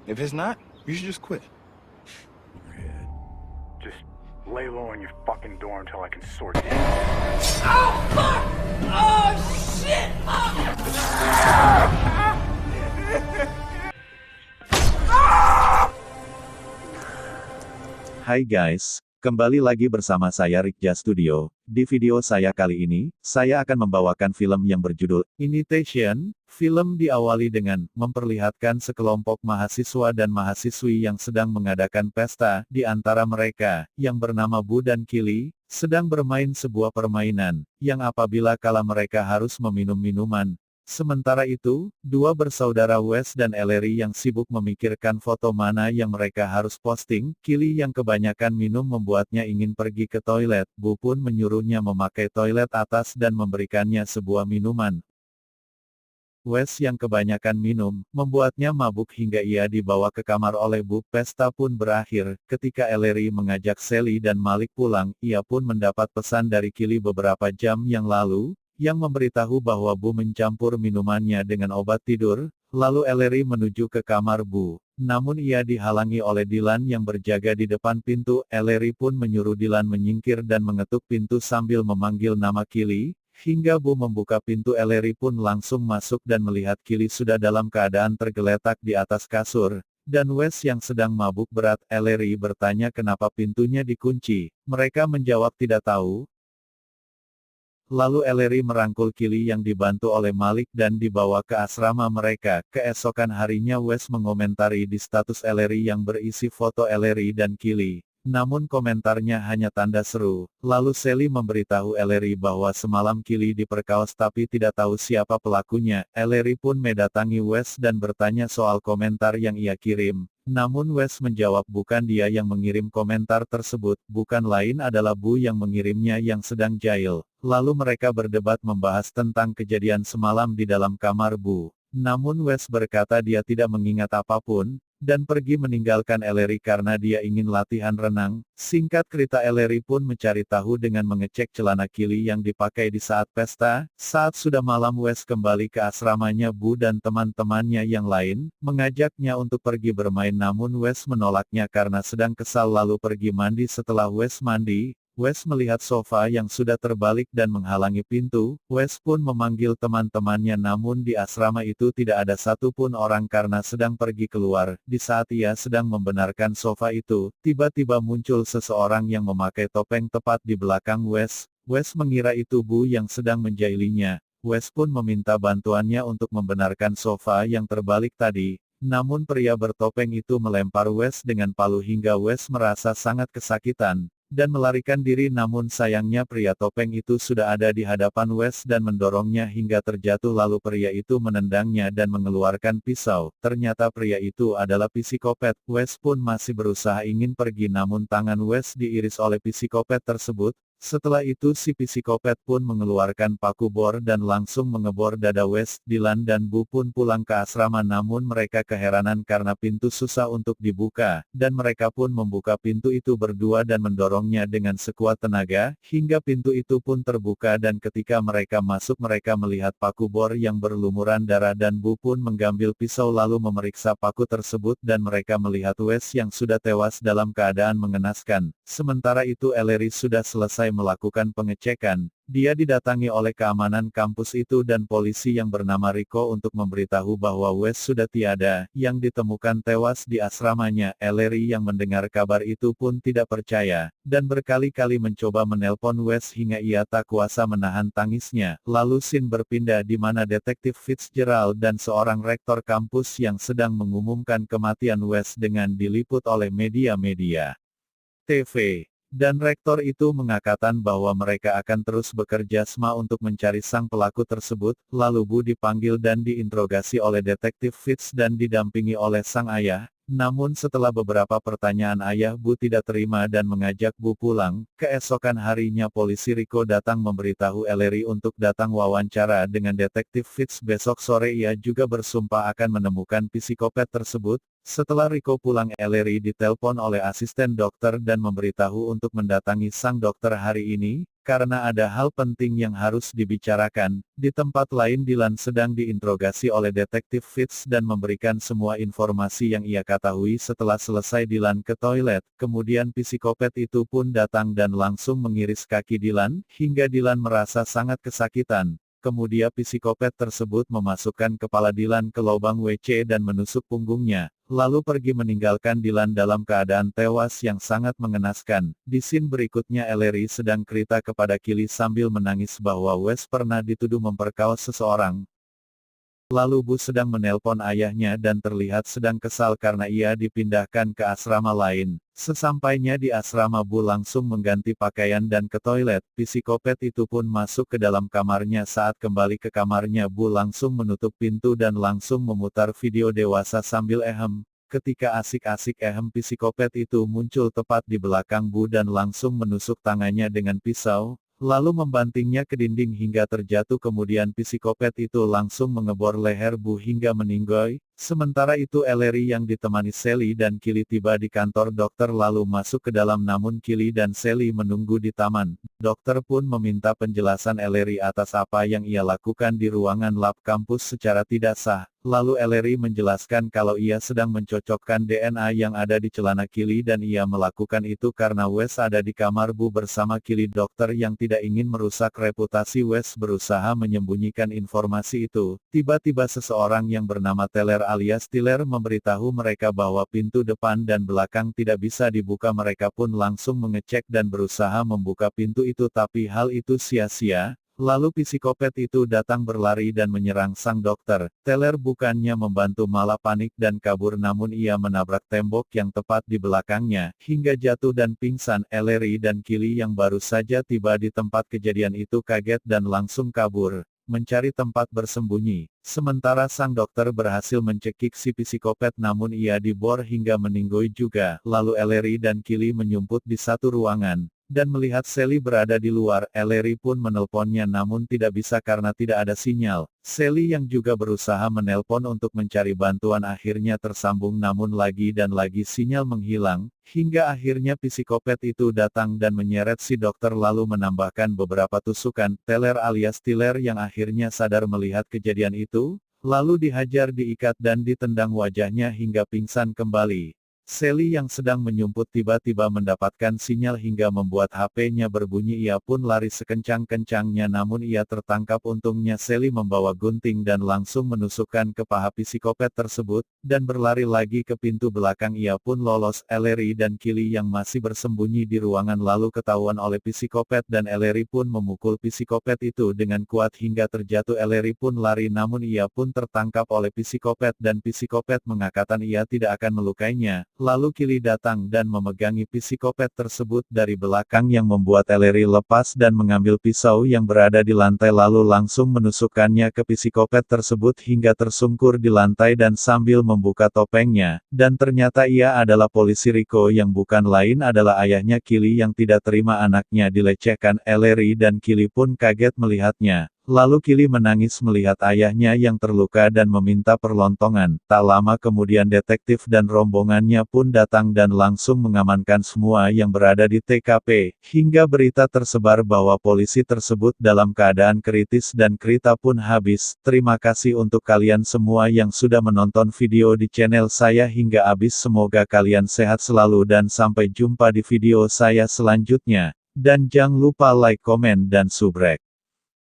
If it's not, you should just quit. Just lay low on your fucking door until I can sort you. Oh, fuck! Oh, shit! Hai guys, kembali lagi bersama saya Rikja Studio. Di video saya kali ini, saya akan membawakan film yang berjudul Initiation. Film diawali dengan memperlihatkan sekelompok mahasiswa dan mahasiswi yang sedang mengadakan pesta. Di antara mereka, yang bernama Bu dan Kili, sedang bermain sebuah permainan, yang apabila kala mereka harus meminum minuman. Sementara itu, dua bersaudara Wes dan Ellery yang sibuk memikirkan foto mana yang mereka harus posting. Kili yang kebanyakan minum membuatnya ingin pergi ke toilet. Bu pun menyuruhnya memakai toilet atas dan memberikannya sebuah minuman. Wes yang kebanyakan minum, membuatnya mabuk hingga ia dibawa ke kamar oleh Bu. Pesta pun berakhir, ketika Ellery mengajak Sally dan Malik pulang. Ia pun mendapat pesan dari Kili beberapa jam yang lalu, yang memberitahu bahwa Bu mencampur minumannya dengan obat tidur. Lalu Ellery menuju ke kamar Bu. Namun ia dihalangi oleh Dylan yang berjaga di depan pintu. Ellery pun menyuruh Dylan menyingkir dan mengetuk pintu sambil memanggil nama Kili. Hingga Bu membuka pintu, Ellery pun langsung masuk dan melihat Kili sudah dalam keadaan tergeletak di atas kasur. Dan Wes yang sedang mabuk berat. Ellery bertanya kenapa pintunya dikunci. Mereka menjawab tidak tahu. Lalu Ellery merangkul Kili yang dibantu oleh Malik dan dibawa ke asrama mereka. Keesokan harinya Wes mengomentari di status Ellery yang berisi foto Ellery dan Kili. Namun komentarnya hanya tanda seru. Lalu Sally memberitahu Ellery bahwa semalam Kili diperkaos tapi tidak tahu siapa pelakunya. Ellery pun mendatangi Wes dan bertanya soal komentar yang ia kirim. Namun Wes menjawab bukan dia yang mengirim komentar tersebut, bukan lain adalah Bu yang mengirimnya yang sedang jahil. Lalu mereka berdebat membahas tentang kejadian semalam di dalam kamar Bu. Namun Wes berkata dia tidak mengingat apapun, dan pergi meninggalkan Ellery karena dia ingin latihan renang. Singkat cerita, Ellery pun mencari tahu dengan mengecek celana Kili yang dipakai di saat pesta. Saat sudah malam Wes kembali ke asramanya Bu dan teman-temannya yang lain, mengajaknya untuk pergi bermain namun Wes menolaknya karena sedang kesal lalu pergi mandi. Setelah Wes mandi, Wes melihat sofa yang sudah terbalik dan menghalangi pintu. Wes pun memanggil teman-temannya namun di asrama itu tidak ada satupun orang karena sedang pergi keluar. Di saat ia sedang membenarkan sofa itu, tiba-tiba muncul seseorang yang memakai topeng tepat di belakang Wes. Wes mengira itu Bu yang sedang menjahilinya. Wes pun meminta bantuannya untuk membenarkan sofa yang terbalik tadi. Namun pria bertopeng itu melempar Wes dengan palu hingga Wes merasa sangat kesakitan dan melarikan diri, namun sayangnya pria topeng itu sudah ada di hadapan Wes dan mendorongnya hingga terjatuh lalu pria itu menendangnya dan mengeluarkan pisau. Ternyata pria itu adalah psikopat. Wes pun masih berusaha ingin pergi namun tangan Wes diiris oleh psikopat tersebut. Setelah itu si psikopat pun mengeluarkan paku bor dan langsung mengebor dada Wes. Dylan dan Bu pun pulang ke asrama namun mereka keheranan karena pintu susah untuk dibuka, dan mereka pun membuka pintu itu berdua dan mendorongnya dengan sekuat tenaga, hingga pintu itu pun terbuka dan ketika mereka masuk mereka melihat paku bor yang berlumuran darah dan Bu pun mengambil pisau lalu memeriksa paku tersebut dan mereka melihat Wes yang sudah tewas dalam keadaan mengenaskan. Sementara itu Ellery sudah selesai melakukan pengecekan. Dia didatangi oleh keamanan kampus itu dan polisi yang bernama Rico untuk memberitahu bahwa Wes sudah tiada, yang ditemukan tewas di asramanya. Ellery yang mendengar kabar itu pun tidak percaya, dan berkali-kali mencoba menelpon Wes hingga ia tak kuasa menahan tangisnya. Lalu scene berpindah di mana detektif Fitzgerald dan seorang rektor kampus yang sedang mengumumkan kematian Wes dengan diliput oleh media-media TV. Dan rektor itu mengatakan bahwa mereka akan terus bekerja sama untuk mencari sang pelaku tersebut. Lalu Bu dipanggil dan diinterogasi oleh detektif Fitz dan didampingi oleh sang ayah. Namun setelah beberapa pertanyaan ayah Bu tidak terima dan mengajak Bu pulang. Keesokan harinya polisi Rico datang memberitahu Ellery untuk datang wawancara dengan detektif Fitz. Besok sore ia juga bersumpah akan menemukan psikopat tersebut. Setelah Rico pulang, Ellery ditelepon oleh asisten dokter dan memberitahu untuk mendatangi sang dokter hari ini. karena ada hal penting yang harus dibicarakan. Di tempat lain Dylan sedang diinterogasi oleh detektif Fitz dan memberikan semua informasi yang ia ketahui. Setelah selesai Dylan ke toilet, kemudian psikopat itu pun datang dan langsung mengiris kaki Dylan, hingga Dylan merasa sangat kesakitan. Kemudian psikopat tersebut memasukkan kepala Dylan ke lubang WC dan menusuk punggungnya, lalu pergi meninggalkan Dylan dalam keadaan tewas yang sangat mengenaskan. Di scene berikutnya Ellery sedang cerita kepada Killy sambil menangis bahwa Wes pernah dituduh memperkaos seseorang. Lalu Bu sedang menelpon ayahnya dan terlihat sedang kesal karena ia dipindahkan ke asrama lain. Sesampainya di asrama Bu langsung mengganti pakaian dan ke toilet. Psikopat itu pun masuk ke dalam kamarnya. Saat kembali ke kamarnya Bu langsung menutup pintu dan langsung memutar video dewasa sambil ehem. Ketika asik-asik ehem psikopat itu muncul tepat di belakang Bu dan langsung menusuk tangannya dengan pisau. Lalu membantingnya ke dinding hingga terjatuh. Kemudian psikopat itu langsung mengebor leher Bu hingga meninggoy. Sementara itu Ellery yang ditemani Sally dan Killy tiba di kantor dokter lalu masuk ke dalam, namun Killy dan Sally menunggu di taman. Dokter pun meminta penjelasan Ellery atas apa yang ia lakukan di ruangan lab kampus secara tidak sah. Lalu Ellery menjelaskan kalau ia sedang mencocokkan DNA yang ada di celana Killy dan ia melakukan itu karena Wes ada di kamar Bu bersama Killy. Dokter yang tidak ingin merusak reputasi Wes berusaha menyembunyikan informasi itu. Tiba-tiba seseorang yang bernama Teller alias Tiller memberitahu mereka bahwa pintu depan dan belakang tidak bisa dibuka. Mereka pun langsung mengecek dan berusaha membuka pintu itu, tapi hal itu sia-sia. Lalu psikopat itu datang berlari dan menyerang sang dokter. Teller bukannya membantu malah panik dan kabur, namun ia menabrak tembok yang tepat di belakangnya, hingga jatuh dan pingsan. Ellery dan Killy yang baru saja tiba di tempat kejadian itu kaget dan langsung kabur, mencari tempat bersembunyi. Sementara sang dokter berhasil mencekik si psikopat namun ia dibor hingga meninggoy juga. Lalu Ellery dan Killy menyumput di satu ruangan. Dan melihat Sally berada di luar, Ellery pun menelponnya namun tidak bisa karena tidak ada sinyal. Sally yang juga berusaha menelpon untuk mencari bantuan akhirnya tersambung namun lagi dan lagi sinyal menghilang, hingga akhirnya psikopat itu datang dan menyeret si dokter lalu menambahkan beberapa tusukan. Teller alias Tiller yang akhirnya sadar melihat kejadian itu, lalu dihajar, diikat dan ditendang wajahnya hingga pingsan kembali. Sally yang sedang menyumput tiba-tiba mendapatkan sinyal hingga membuat HP-nya berbunyi. Ia pun lari sekencang-kencangnya namun ia tertangkap. Untungnya Sally membawa gunting dan langsung menusukkan ke paha psikopat tersebut, dan berlari lagi ke pintu belakang. Ia pun lolos. Ellery dan Killy yang masih bersembunyi di ruangan lalu ketahuan oleh psikopat dan Ellery pun memukul psikopat itu dengan kuat hingga terjatuh. Ellery pun lari namun ia pun tertangkap oleh psikopat dan psikopat mengatakan ia tidak akan melukainya. Lalu Killy datang dan memegangi psikopat tersebut dari belakang yang membuat Ellery lepas dan mengambil pisau yang berada di lantai lalu langsung menusukkannya ke psikopat tersebut hingga tersungkur di lantai dan sambil membuka topengnya. Dan ternyata ia adalah polisi Rico yang bukan lain adalah ayahnya Killy yang tidak terima anaknya dilecehkan. Ellery dan Killy pun kaget melihatnya. Lalu Killy menangis melihat ayahnya yang terluka dan meminta perlontongan. Tak lama kemudian detektif dan rombongannya pun datang dan langsung mengamankan semua yang berada di TKP, hingga berita tersebar bahwa polisi tersebut dalam keadaan kritis dan cerita pun habis. Terima kasih untuk kalian semua yang sudah menonton video di channel saya hingga habis. Semoga kalian sehat selalu dan sampai jumpa di video saya selanjutnya. Dan jangan lupa like, komen, dan subrek.